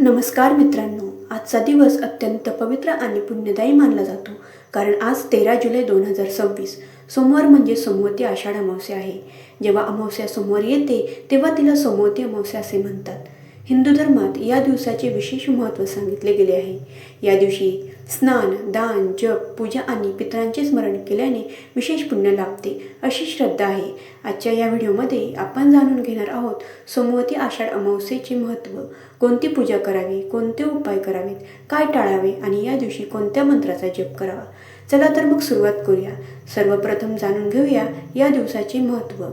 नमस्कार मित्रांनो, आजचा दिवस अत्यंत पवित्र आणि पुण्यदायी मानला जातो. कारण आज 13 जुलै 2026 सोमवार म्हणजे सोमवती आषाढ अमावस्या आहे. जेव्हा अमावस्या सोमवार येते तेव्हा तिला सोमवती अमावस्या असे म्हणतात. हिंदू धर्मात या दिवसाचे विशेष महत्त्व सांगितले गेले आहे. या दिवशी स्नान, दान, जप, पूजा आणि पितरांचे स्मरण केल्याने विशेष पुण्य लाभते अशी श्रद्धा आहे. आजच्या या व्हिडिओमध्ये आपण जाणून घेणार आहोत सोमवती आषाढ अमावस्येचे महत्त्व, कोणती पूजा करावी, कोणते उपाय करावेत, काय टाळावे आणि या दिवशी कोणत्या मंत्राचा जप करावा. चला तर मग सुरुवात करूया. सर्वप्रथम जाणून घेऊया या दिवसाचे महत्त्व.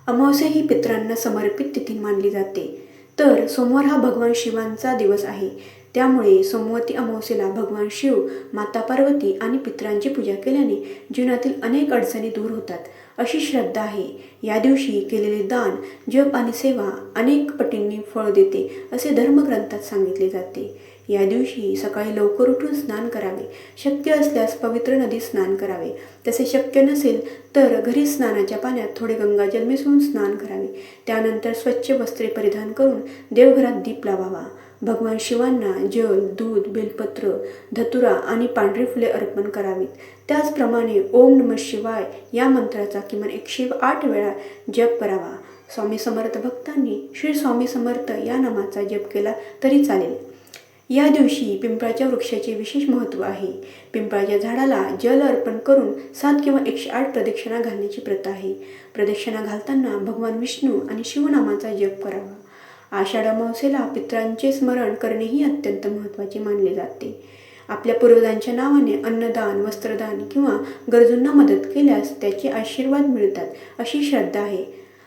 अमावस्या ही पितरांना समर्पित तिथी मानली जाते. तर सोमवार हा भगवान शिवांचा दिवस आहे. त्यामुळे सोमवती अमावस्येला भगवान शिव, माता पार्वती आणि पितरांची पूजा केल्याने जीवनातील अनेक अडचणी दूर होतात अशी श्रद्धा आहे. या दिवशी केलेले दान, जप आणि सेवा अनेक पटींनी फळ देते असे धर्मग्रंथात सांगितले जाते. या दिवशी सकाळी लवकर उठून स्नान करावे. शक्य असल्यास पवित्र नदीत स्नान करावे. तसे शक्य नसेल तर घरी स्नानाच्या पाण्यात थोडे गंगाजल मिसळून स्नान करावे. त्यानंतर स्वच्छ वस्त्रे परिधान करून देवघरात दीप लावावा. भगवान शिवांना जल, दूध, बेलपत्र, धतुरा आणि पांढरी फुले अर्पण करावीत. त्याचप्रमाणे ओम नमः शिवाय या मंत्राचा किमान 108 वेळा जप करावा. स्वामी समर्थ भक्तांनी श्री स्वामी समर्थ या नामाचा जप केला तरी चालेल. या दिवशी पिंपळाच्या वृक्षाचे विशेष महत्त्व आहे. पिंपळाच्या झाडाला जल अर्पण करून 7 किंवा 108 प्रदक्षिणा घालण्याची प्रथा आहे. प्रदक्षिणा घालताना भगवान विष्णू आणि शिवनामाचा जप करावा. आषाढ अमावस्येला पितरांचे स्मरण करणेही अत्यंत महत्त्वाचे मानले जाते. आपल्या पूर्वजांच्या नावाने अन्नदान, वस्त्रदान किंवा गरजूंना मदत केल्यास त्याचे आशीर्वाद मिळतात अशी श्रद्धा आहे.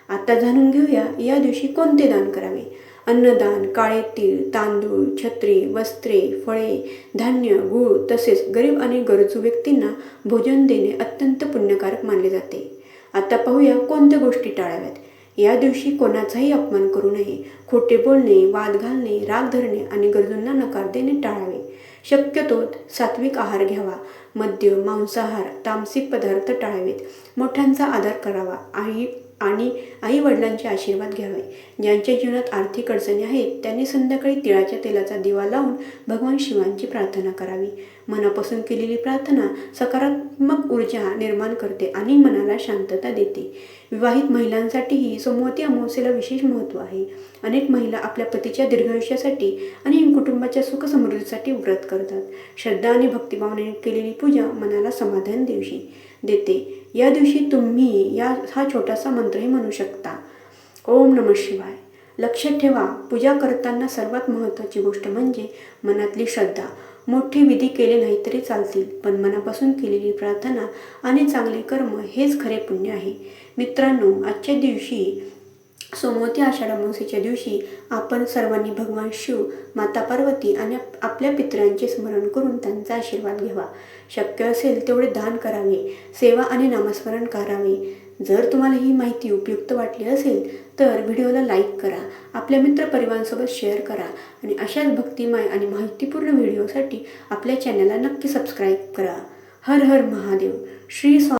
आता जाणून घेऊया या दिवशी कोणते दान करावे. अन्नदान, काळे तीळ, तांदूळ, छत्री, वस्त्रे, फळे, धान्य, गूळ तसेच गरीब आणि गरजू व्यक्तींना भोजन देणे अत्यंत पुण्यकारक मानले जाते. आता पाहूया कोणत्या गोष्टी टाळाव्यात. या दिवशी कोणाचाही अपमान करू नये. खोटे बोलणे, वाद घालणे, राग धरणे आणि गरजूंना नकार देणे टाळावे. शक्यतो सात्विक आहार घ्यावा. मद्य, मांसाहार, तामसिक पदार्थ टाळावेत. मोठ्यांचा आदर करावा आणि आई वडिलांचे आशीर्वाद घ्यावे. ज्यांच्या जीवनात आर्थिक अडचणी आहेत त्यांनी संध्याकाळी तिळाच्या तेलाचा दिवा लावून भगवान शिवांची प्रार्थना करावी. मनापासून केलेली प्रार्थना सकारात्मक ऊर्जा निर्माण करते आणि मनाला शांतता देते. विवाहित महिलांसाठीही सोमवती अमावस्येला विशेष महत्त्व आहे. अनेक महिला आपल्या पतीच्या दीर्घायुष्यासाठी आणि कुटुंबाच्या सुखसमृद्धीसाठी व्रत करतात. श्रद्धा आणि भक्तिभावनेने केलेली पूजा मनाला समाधान देते. या दिवशी तुम्ही हा छोटासा मंत्रही म्हणू शकता. ओम नमः शिवाय. लक्षात ठेवा, पूजा करताना सर्वात महत्त्वाची गोष्ट म्हणजे मनातली श्रद्धा. मोठे विधी केले नाही तरी चालतील, पण मनापासून केलेली प्रार्थना आणि चांगले कर्म हेच खरे पुण्य आहे. मित्रांनो, आजच्या दिवशी सोमवती आषाढ अमावस्येच्या दिवशी आपण सर्वांनी भगवान शिव, माता पार्वती आणि आपल्या पितरांचे स्मरण करून त्यांचा आशीर्वाद घ्यावा. शक्य असेल तेवढे दान करावे, सेवा आणि नामस्मरण करावे. जर तुम्हाला ही माहिती उपयुक्त वाटली असेल तर व्हिडिओला लाईक करा, आपल्या मित्रपरिवारांसोबत शेअर करा आणि अशाच भक्तिमय आणि माहितीपूर्ण व्हिडिओसाठी आपल्या चॅनलला नक्की सबस्क्राईब करा. हर हर महादेव. श्री स्वामी